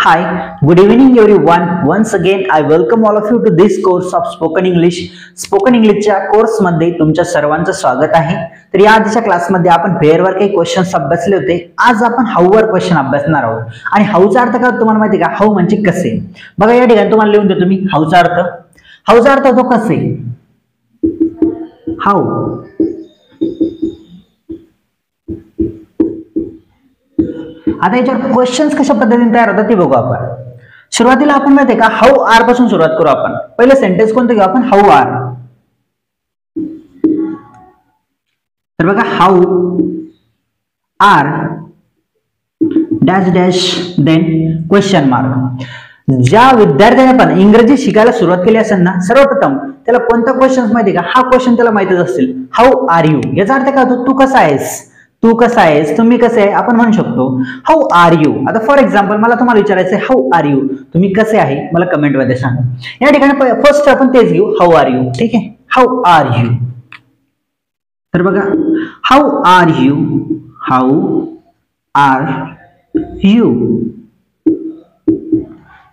Hi, good evening everyone. Once again, I welcome all of you to this course of Spoken English. Spoken English च्या course मध्ये तुमच्या सर्वांचं स्वागत आहे. तर या आजच्या क्लासमध्ये आपण व्हेअरवर काही क्वेश्चन्स अभ्यासले होते. आज आपण हाऊवर क्वेश्चन अभ्यासणार आहोत. आणि हाऊचा अर्थ काय तुम्हाला माहिती का? हाऊ म्हणजे कसे. बघा या ठिकाणी तुम्हाला लिहून देतो मी हाऊचा अर्थ. हाऊचा अर्थ होतो कसे. हाऊ आता याच्यावर क्वेश्चन्स कशा पद्धतीने तयार होतात ते बघू आपण. सुरुवातीला आपण माहितीये का हाऊ आर पासून सुरुवात करू आपण. पहिले सेंटेन्स कोणतं घेऊ आपण? How are. तर बघा how are dash dash then question mark. ज्या विद्यार्थ्याने पण इंग्रजी शिकायला सुरुवात केली असेल ना, सर्वप्रथम त्याला कोणता क्वेश्चन माहितीये का? हा क्वेश्चन त्याला माहितच असेल. हाऊ आर यू याचा अर्थ काय होतो? तू कसा आहेस, तू कसा आहेस, तुम्ही कसे आहे आपण म्हणू शकतो. How are you. आता फॉर एक्झाम्पल मला तुम्हाला विचारायचं आहे हाऊ आर यू, तुम्ही कसे आहे मला कमेंट मध्ये सांगा. या ठिकाणी फर्स्ट आपण तेच घेऊ हाऊ आर यू. ठीक आहे, हाऊ आर यू. तर बघा how are you, how are you.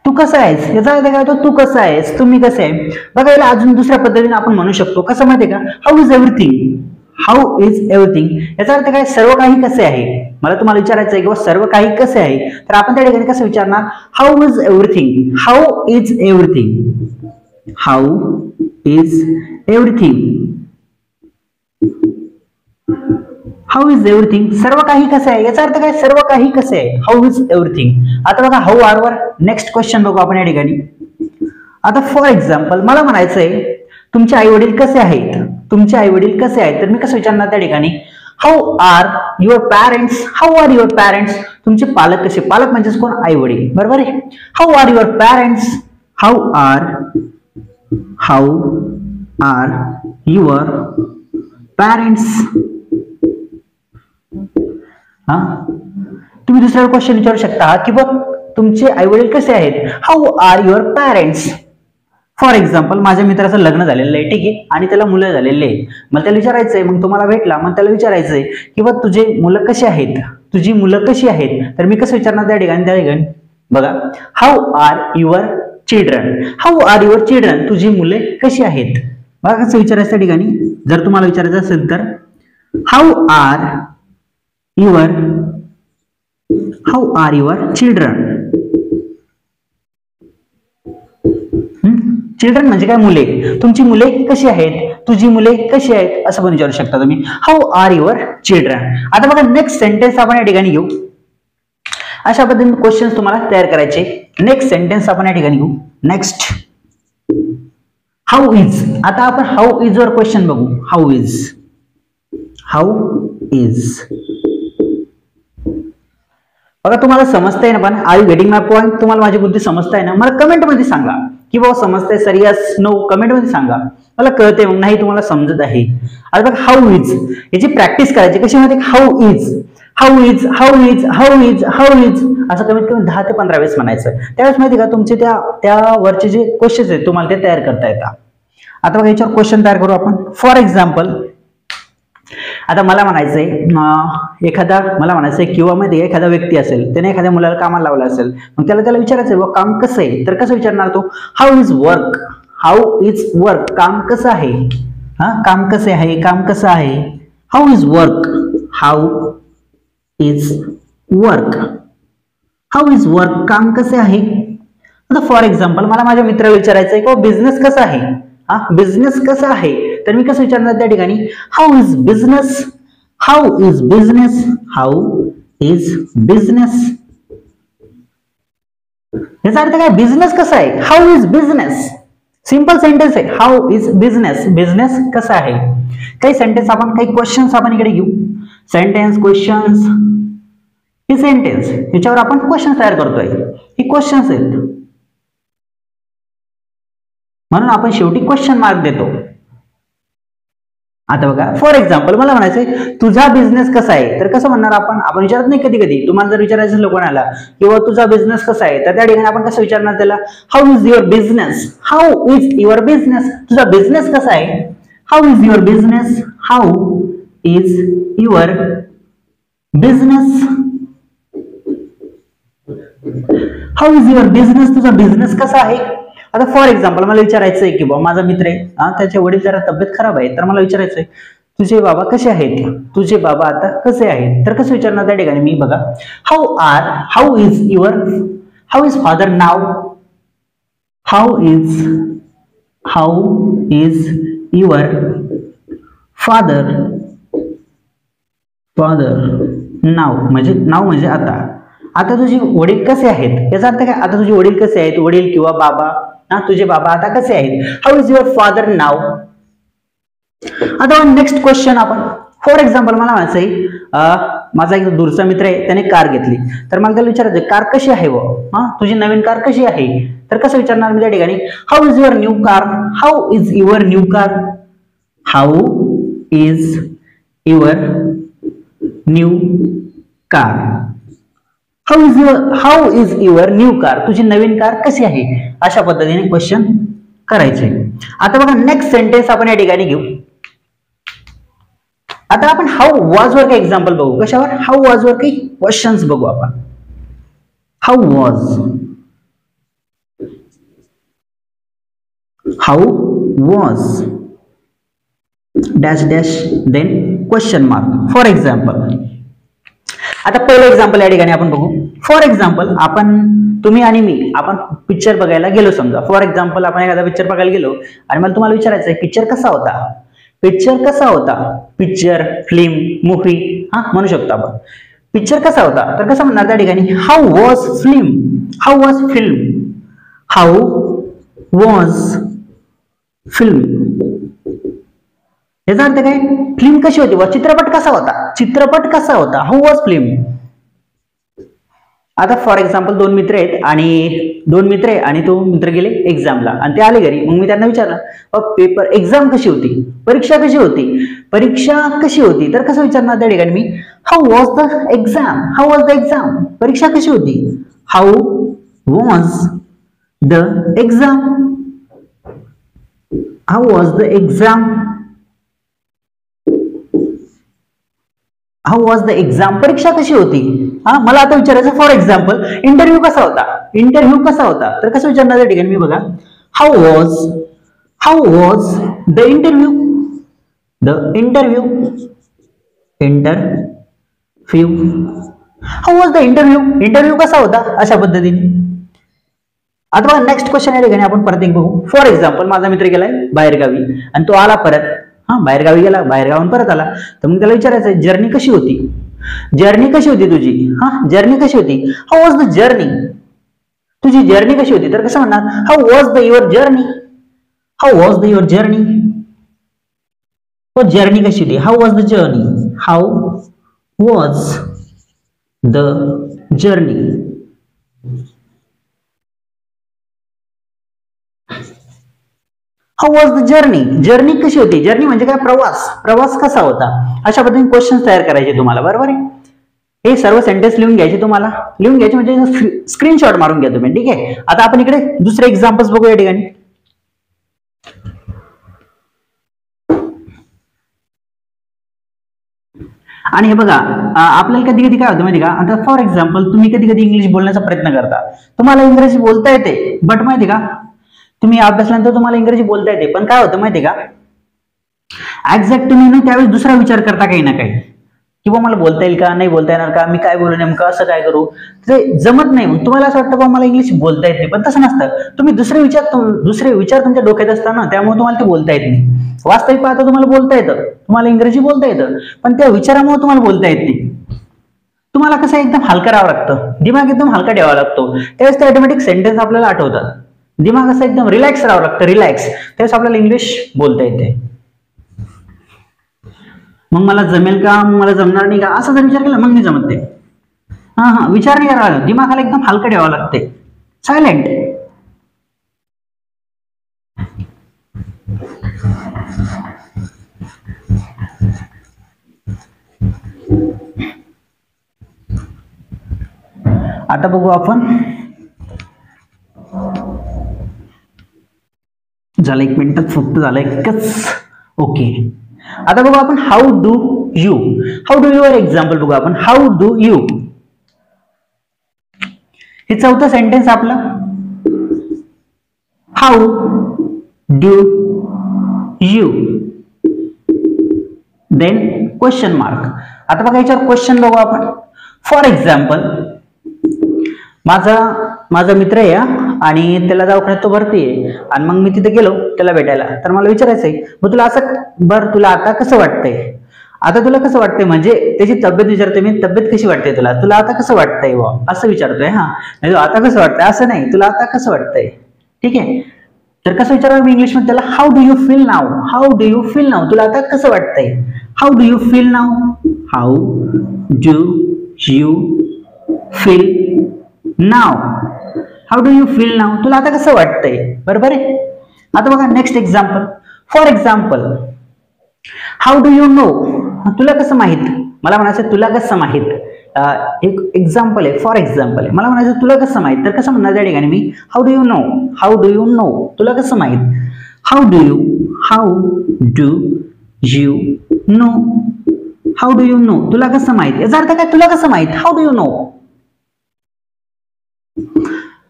तू कसा आहेस याचा अर्थ काय होतो? तू कसा आहेस, तुम्ही कसे आहे. बघा याला अजून दुसऱ्या पद्धतीने आपण म्हणू शकतो. कसं माहितीये का? How is everything. How is everything याचा अर्थ काय? सर्व काही कसे आहे. मला तुम्हाला विचारायचं आहे किंवा सर्व काही कसे आहे, तर आपण त्या ठिकाणी कसं विचारणार? How is everything. How is everything. How is everything. How is everything सर्व काही कसे आहे याचा अर्थ काय? सर्व काही कसे आहे. How is everything. आता बघा हाऊ आर वर नेक्स्ट क्वेश्चन बघू आपण या ठिकाणी. आता फॉर एक्झाम्पल मला म्हणायचंय तुमचे आई वडील कसे आहेत, तुमचे आई वडील कसे आहेत. तर मी कसं विचारणार त्या ठिकाणी? How are your parents. How are your parents. तुमचे पालक कसे. पालक म्हणजेच कोण? आई वडील. बरोबर आहे. How are your parents. How are your parents. तुम्ही दुसरा क्वेश्चन विचारू शकता की बघ तुमचे आई वडील कसे आहेत. How are your parents. For example माझ्या मित्राचं लग्न झालेलं आहे, ठीक आहे, आणि त्याला मुलं झालेले आहेत. मला त्याला विचारायचंय, मग तुम्हाला भेटला मग त्याला विचारायचंय की बघ तुझे मुलं कशी आहेत, तुझी मुलं कशी आहेत. तर मी कसं विचारणार त्या ठिकाणी? बघा how R your children. How are your children. तुझी मुले कशी आहेत. बघा कसं विचारायचं त्या ठिकाणी. जर तुम्हाला विचारायचं असेल तर how are your children. Children म्हणजे काय? मुले. तुमची मुले कशी आहेत, तुझी मुले कशी आहेत असं पण विचारू शकता तुम्ही. How are your children. आता बघा नेक्स्ट सेंटेन्स आपण या ठिकाणी घेऊ. अशा पद्धतीने क्वेश्चन तुम्हाला तयार करायचे. नेक्स्ट सेंटेन्स आपण या ठिकाणी घेऊ. Next how is. आता आपण हाऊ इज वर क्वेश्चन बघू. How is. बघा तुम्हाला समजतंय ना, पण are you getting my point. तुम्हाला माझी बुद्धी समजताय ना? मला कमेंट मध्ये सांगा की बाबा समजतंय सर, यस नो कमेंट मध्ये सांगा. मला कळते मग नाही तुम्हाला समजत आहे. आता बघा हाऊ इज याची प्रॅक्टिस करायची. कशी माहिती? How is, how is, how is, how is, how is असं कमीत कमी 10 ते 15 वेळेस म्हणायचं. त्यावेळेस माहिती का तुमचे त्या वरचे जे क्वेश्चन्स आहेत तुम्हाला ते तयार करता येतात. आता बघा याच्यावर क्वेश्चन तयार करू आपण. फॉर एक्झाम्पल आता मला म्हणायचंय किंवा मध्ये एखादा व्यक्ती असेल, त्याने एखाद्या मुलाला कामाला लावलं असेल, मग त्याला विचारायचंय काम कसं आहे. तर कसं विचारणार तो? How is work. How is work. काम कसं आहे. काम कसे आहे, काम कसं आहे. How is work. How is work. How is work. काम कसे आहे. आता फॉर एक्झाम्पल मला माझ्या मित्राला विचारायचंय की बिझनेस कसा आहे. बिझनेस कसा आहे. तर मी कसं विचारणार त्या ठिकाणी? How is business. How is business. How is business. याचा अर्थ काय? बिझनेस कसा आहे. How is business. Simple sentence आहे. How is business. बिझनेस कसा आहे. काही सेंटेन्स आपण काही क्वेश्चन्स आपण इकडे घेऊ. Sentence, questions. हे सेंटेन्स याच्यावर आपण क्वेश्चन तयार करतोय. हे क्वेश्चन्स आहेत म्हणून आपण शेवटी क्वेश्चन मार्क देतो. आता बघा फॉर एक्झाम्पल मला म्हणायचंय तुझा बिझनेस कसा आहे. तर कसं म्हणणार आपण विचारत नाही कधी कधी. तुम्हाला जर विचारायचं असेल कोणाला किंवा तुझा बिझनेस कसा आहे, तर त्या ठिकाणी आपण कसं विचारणार त्याला? How is your business. How is your business. तुझा बिझनेस कसा आहे. How is your business. How is your business. How is your business, तुझा बिझनेस कसा आहे. आता फॉर एक्झाम्पल मला विचारायचं आहे की बाबा माझा मित्र आहे, त्याचे वडील जरा तब्येत खराब आहे, तर मला विचारायचं आहे तुझे बाबा कसे आहेत, तुझे बाबा आता कसे आहेत. तर कसं विचारणार त्या ठिकाणी मी बघा, हाऊ इज फादर नाव, हाऊ इज युअर फादर नाव म्हणजे आता तुझे वडील कसे आहेत याचा अर्थ काय, आता तुझे वडील कसे आहेत, वडील किंवा बाबा, तुझे बाबा आता कसे आहेत. हाऊ इज युअर फादर नाव. आता नेक्स्ट क्वेश्चन आपण फॉर एक्झाम्पल मला म्हणायचंय माझा एक दूरचा मित्र आहे, त्याने कार घेतली, तर मला त्याला विचारायचं कार कशी आहे तुझी नवीन कार कशी आहे. तर कसं विचारणार मी त्या ठिकाणी, how is your new car, how is your new car, how is your new car, how is your new car, तुझी नवीन कार कशी आहे. अशा पद्धतीने क्वेश्चन करायचे. आता बघा नेक्स्ट सेंटेन्स आपण या ठिकाणी घेऊ. आता आपण हाऊ वॉज वर काही एक्झाम्पल बघू. कशावर, हाऊ वॉज वर काही क्वेश्चन्स बघू आपण. How was dash dash then question mark. For example आता पहिलं एक्झाम्पल या ठिकाणी आपण बघू. फॉर एक्झाम्पल तुम्ही आणि मी आपण पिक्चर बघायला गेलो समजा. फॉर एक्झाम्पल आपण एखादा पिक्चर बघायला गेलो आणि मला तुम्हाला विचारायचं आहे पिक्चर कसा होता, पिक्चर फिल्म मूवी म्हणू शकतो आपण. पिक्चर कसा होता तर कसं म्हणणार त्या ठिकाणी, हाऊ वॉज फिल्म. याचा अर्थ काय, फिल्म कशी होती, चित्रपट कसा होता, हाऊ वॉज फिल्म. आता फॉर एक्झाम्पल दोन मित्र आहे आणि तो मित्र गेले एक्झामला आणि ते आले घरी. मग मी त्यांना विचारलं एक्झाम कशी होती, परीक्षा कशी होती. तर कसं विचारणार त्या ठिकाणी मी, हाऊ वॉज द एक्झाम, परीक्षा कशी होती, हाऊ वॉज द एक्झाम, परीक्षा कशी होती. मला आता विचारायचं फॉर एक्झाम्पल इंटरव्ह्यू कसा होता. तर कसं विचारणार त्या ठिकाणी मी बघा, हाऊ वॉज द इंटरव्ह्यू कसा होता. अशा पद्धतीने. आता नेक्स्ट क्वेश्चन या ठिकाणी आपण परत एक बघू. फॉर एक्झाम्पल माझा मित्र गेलाय बाहेरगावी आणि तो आला परत, बाहेरगावी गेला, बाहेरगावून परत आला. तर मग त्याला विचारायचं जर्नी कशी होती तुझी, जर्नी कशी होती, हाऊ वॉज द जर्नी, तुझी जर्नी कशी होती. तर कसं म्हणणार, how was the your journey, journey कशी होती, how was the journey, how was the journey कशी होती. जर्नी म्हणजे काय, प्रवास कसा होता. अशा पद्धतीने क्वेश्चन तयार करायचे तुम्हाला. बरोबर आहे. हे सर्व सेंटेन्स लिहून घ्यायचे म्हणजे स्क्रीनशॉट मारून घ्या तुम्ही. ठीक आहे. आता आपण इकडे दुसरे एक्झाम्पल्स बघू या ठिकाणी. आणि हे बघा आपल्याला कधी काय होतं माहिती का, आता फॉर एक्झाम्पल तुम्ही कधी इंग्लिश बोलण्याचा प्रयत्न करता, तुम्हाला इंग्रजी बोलता येते, बट माहिती का तुम्ही अभ्यासल्यानंतर तुम्हाला इंग्रजी बोलता येते, पण काय होतं माहितीये का, एक्झॅक्ट तुम्ही ना त्यावेळेस दुसरा विचार करता काही ना काही, किंवा मला बोलता येईल का, नाही बोलता येणार का, मी काय बोलू नेमकं, असं काय करू, ते जमत नाही. मग तुम्हाला असं वाटतं बाबा मला इंग्लिश बोलता येत नाही, पण तसं नसतं. तुम्ही दुसरे विचार तुमच्या डोक्यात असतात ना, त्यामुळे तुम्हाला ते बोलता येत नाही. वास्तविक पाहता तुम्हाला बोलता येतं, तुम्हाला इंग्रजी बोलता येतं, पण त्या विचारामुळे तुम्हाला बोलता येत नाही. तुम्हाला कसं एकदम हलका राहावं लागतं, दिमाग एकदम हलका ठेवावा लागतो, त्यावेळेस ते ऑटोमॅटिक सेंटेन्स आपल्याला आठवतात. दिमाग असं एकदम रिलॅक्स राहावं लागतं, त्यावेळेस आपल्याला इंग्लिश बोलता येते. मग मला जमेल का, मला जमणार नाही का, असा जर विचार केला मग नाही जमत ते. विचार नाही करावा, दिमागाला एकदम हलका ठेवावं लागते, सायलेंट. आता बघू आपण, झालं 1 मिनिटात फक्त झालं एकच. ओके, आता बघू आपण हाऊ डू यू वर एक्झाम्पल बघू आपण. हाऊ डू यू हे चौथं सेंटेन्स आपलं. How do you, then question mark. आता बघा याच्यावर क्वेश्चन बघू आपण. फॉर एक्झाम्पल, माझा मित्र आहे आणि त्याला दवाखान्यात तो भरती आहे आणि मग मी तिथे गेलो त्याला भेटायला. तर मला विचारायचंय, मग तुला असं बरं तुला आता कसं वाटतंय, आता तुला कसं वाटतंय म्हणजे त्याची तब्येत विचारते मी, तब्येत कशी वाटते तुला, तुला आता कसं वाटतंय वा असं विचारतोय. हा आता कसं वाटतंय असं नाही, तुला आता कसं वाटतंय. ठीक आहे, तर कसं विचारणार मी इंग्लिश मध्ये त्याला, how do you feel now, how do you feel now, तुला आता कसं वाटतंय. How do you feel now, how do you feel now, how do you feel now, तुला आता कसं वाटतंय. बरोबर आहे. आता बघा next example. For example, how do you know, तुला कसं माहित, मला म्हणायचं तुला कसं माहित. एक एक्झाम्पल आहे, फॉर एक्झाम्पल आहे, मला म्हणायचं तुला कसं माहित. तर कसं म्हणणार त्या ठिकाणी मी, how do you know, how do you know, तुला कसं माहित. How do you know, how do you know, तुला कसं माहित. याचा अर्थ काय, तुला कसं माहित, हाऊ डू यू नो.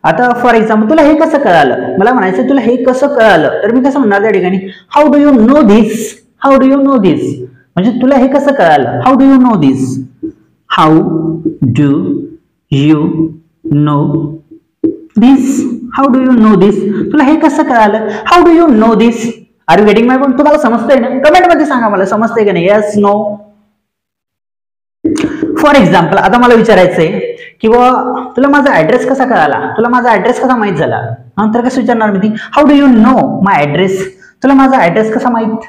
आता फॉर एक्झाम्पल, तुला हे कसं कळालं, मला म्हणायचं तुला हे कसं कळालं. तर मी कसं म्हणणार त्या ठिकाणी, how do you know this, how do you know this, म्हणजे तुला हे कसं कळालं. How do you know this, how do you know this, how do you know this, तुला हे कसं कळालं. How do you know this. Are you getting my point. तुम्हाला समजतंय ना, कमेंट मध्ये सांगा मला समजतंय का नाही. Yes no. फॉर एक्झाम्पल, आता मला विचारायचंय किंवा तुला माझा ऍड्रेस कसा कळाला, तुला माझा ऍड्रेस कसा माहित झाला. तर कसं विचारणार मी ती, how do you no my address, तुला माझा ऍड्रेस कसा माहित.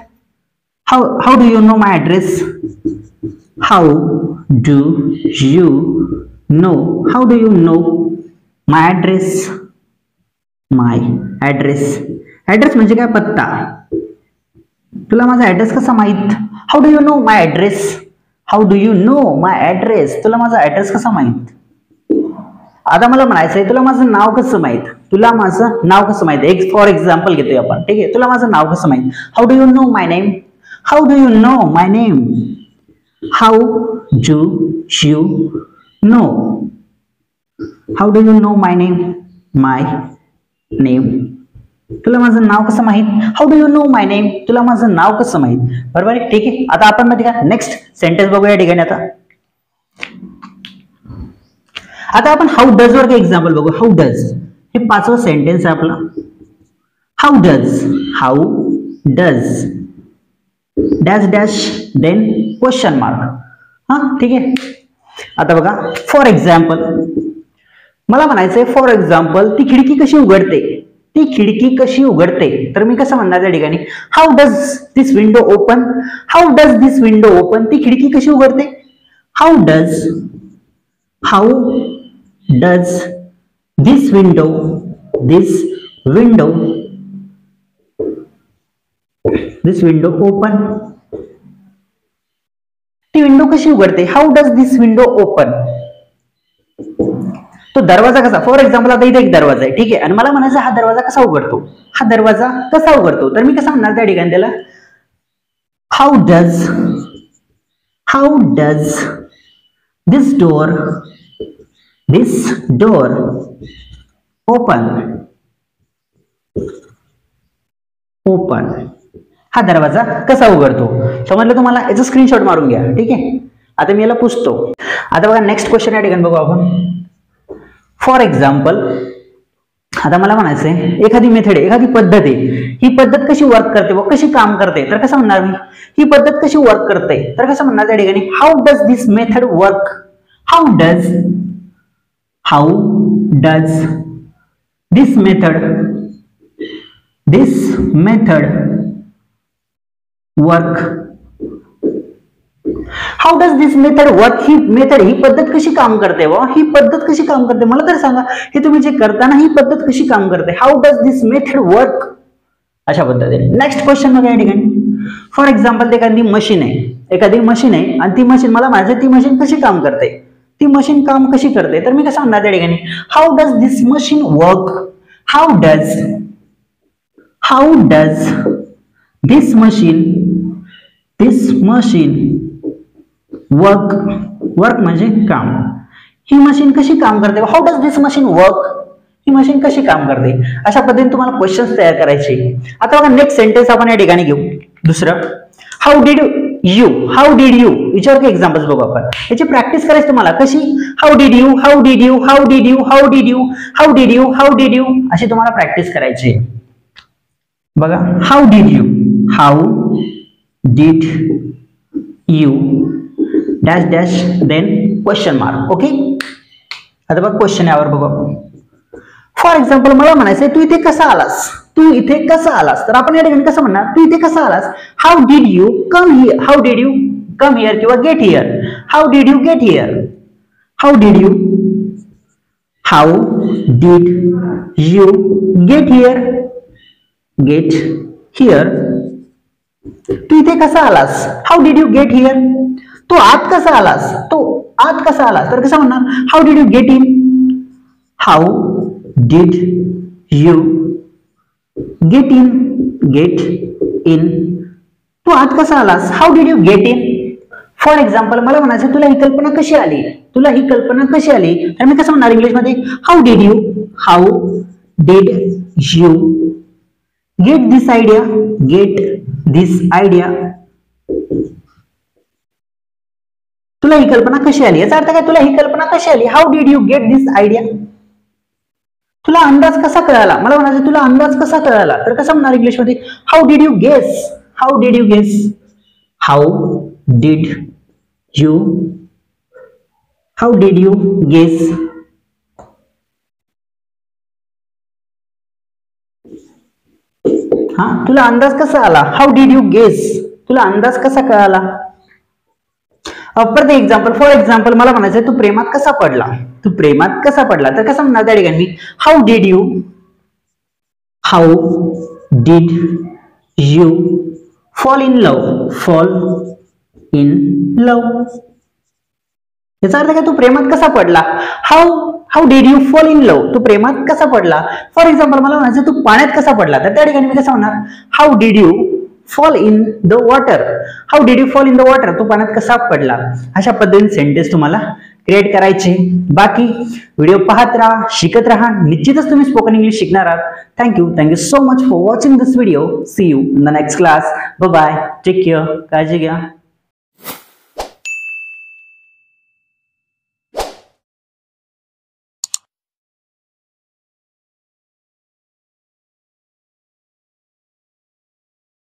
How do you no my address, how do you know, how do you no my address, my address. Address म्हणजे काय, पत्ता. तुला माझा ऍड्रेस कसा माहित. How do you no my address, how do you no my address, तुला माझा address कसा माहित. आता मला म्हणायचंय तुला माझं नाव कसं माहित, तुला माझं नाव कसं माहित. एक फॉर एक्झाम्पल घेतोय आपण. ठीक आहे, तुला माझं नाव कसं माहित. How do you no my name, how do you no my name, how do you know, how do you no my name, my name, तुला माझं नाव कसं माहित. How do you no my name, तुला माझं नाव कसं माहित. बरोबर आहे. ठीक आहे, आता आपण मध्ये का नेक्स्ट सेंटेन्स बघूया या ठिकाणी. आता आपण हाऊ डज वर एक्झाम्पल बघू. हाऊ डज हे पाचवं सेंटेन्स आहे आपलं. How does, how does dash dash then question mark. हा ठीक आहे. आता बघा फॉर एक्झाम्पल, मला म्हणायचंय फॉर एक्झाम्पल ती खिडकी कशी उघडते, ती खिडकी कशी उघडते. तर मी कसं म्हणणार त्या ठिकाणी, how does this window open, how does this window open, ती खिडकी कशी उघडते. How does this window open, ती विंडो कशी उघडते. How does this window open. तो दरवाजा कसा, फॉर एक्झाम्पल आता इथे एक दरवाजा आहे. ठीक आहे, आणि मला म्हणायचं हा दरवाजा कसा उघडतो, हा दरवाजा कसा उघडतो. तर मी कसं म्हणणार त्या ठिकाणी त्याला, how does this door open, हा दरवाजा कसा उघडतो. समजलं तुम्हाला. याचा स्क्रीनशॉट मारून घ्या. ठीक आहे, आता मी याला पुसतो. आता बघा नेक्स्ट क्वेश्चन या ठिकाणी बघू आपण. फॉर एक्झाम्पल, आता मला म्हणायचंय एखादी मेथड आहे, एखादी पद्धत आहे, ही पद्धत कशी वर्क करते व कशी काम करते. तर कसं म्हणणार मी, ही पद्धत कशी वर्क करते. तर कसं म्हणणार त्या ठिकाणी, how does this method work, how does this method work, how does this method work, ही मेथड ही पद्धत कशी काम करते व ही पद्धत कशी काम करते. मला तर सांगा हे तुम्ही जे करताना ही पद्धत कशी काम करते. How does this method work, अशा पद्धतीने. नेक्स्ट क्वेश्चन बघा या ठिकाणी. फॉर एक्झाम्पल एखादी मशीन आहे आणि ती मशीन, मला म्हणायचं ती मशीन कशी काम करते, ती मशीन काम कशी करते. तर मी कसं म्हणणार त्या ठिकाणी, how does this machine work, how does this machine work म्हणजे काम. ही मशीन कशी काम करते, how does this machine work, he machine कशी काम करते, अशा पद्धतीने तुम्हाला क्वेश्चन्स तयार करायचे. आता बघा नेक्स्ट सेंटेन्स आपण या ठिकाणी घेऊ. दुसरं, how did you, how did you, याच्यावर एक्झाम्पल्स बघू आपण. याची प्रॅक्टिस करायची तुम्हाला कशी, how did you, how did you, how did you, how did you, how did you, how did you, अशी तुम्हाला प्रॅक्टिस करायची. बघा, how did you, how did you dash dash then question mark. Okay, आता बघ question यावर बघू. For example मला म्हणायचंय तू इथे कसा आलास, तू इथे कसा आलास, तर आपण या ठिकाणी कसं म्हणणार, तू इथे कसा आलास, how did you come here, how did you come here किंवा get here, how did you get here, how did you, how did you get here, get here. तू इथे कसा आलास, how did you get here. तू आत कसा आलास, तू आत कसा आलास, तर कसं म्हणणार, how did you get in, how did you get in, get in. तू आत कसा आलास, how did you get in. For example मला म्हणायचं तुला ही कल्पना कशी आली, तुला ही कल्पना कशी आली, तर मी कसं म्हणणार इंग्लिश मध्ये, how did you, how did you get this idea, get this idea. तुला ही कल्पना कशी आली, याचा अर्थ काय, तुला ही कल्पना कशी आली, how did you get this idea. तुला अंदाज कसा कळाला, मला म्हणायचं तुला अंदाज कसा कळाला, तर कसं म्हणणार इंग्लिश मध्ये, how did you guess, how did you guess, how did you, how did you guess. हा, तुला अंदाज कसा आला, हाऊ डिड यू गेस, तुला अंदाज कसा कळाला. परत एक्झाम्पल, फॉर एक्झाम्पल मला म्हणायचं तू प्रेमात कसा पडला, तू प्रेमात कसा पडला, तर कसं म्हणणार त्या ठिकाणी, how did you, how did you fall in love, fall in love. याचा अर्थ काय, तू प्रेमात कसा पडला, how did you fall in love, तू प्रेमात कसा पडला. फॉर एक्झाम्पल मला म्हणायचं तू पाण्यात कसा पडला, तर त्या ठिकाणी मी कसं म्हणणार, how did you fall in the water, how did you fall in the water, तू पाण्यात कसा पडला. अशा पद्धतीने सेंटेन्स तुम्हाला क्रिएट करायचे. बाकी व्हिडिओ पाहत राहा, शिकत राहा, निश्चितच तुम्ही स्पोकन इंग्लिश शिकणार आहात. Thank you so much for watching this video. See you in the next class. Bye bye, take care, काळजी घ्या.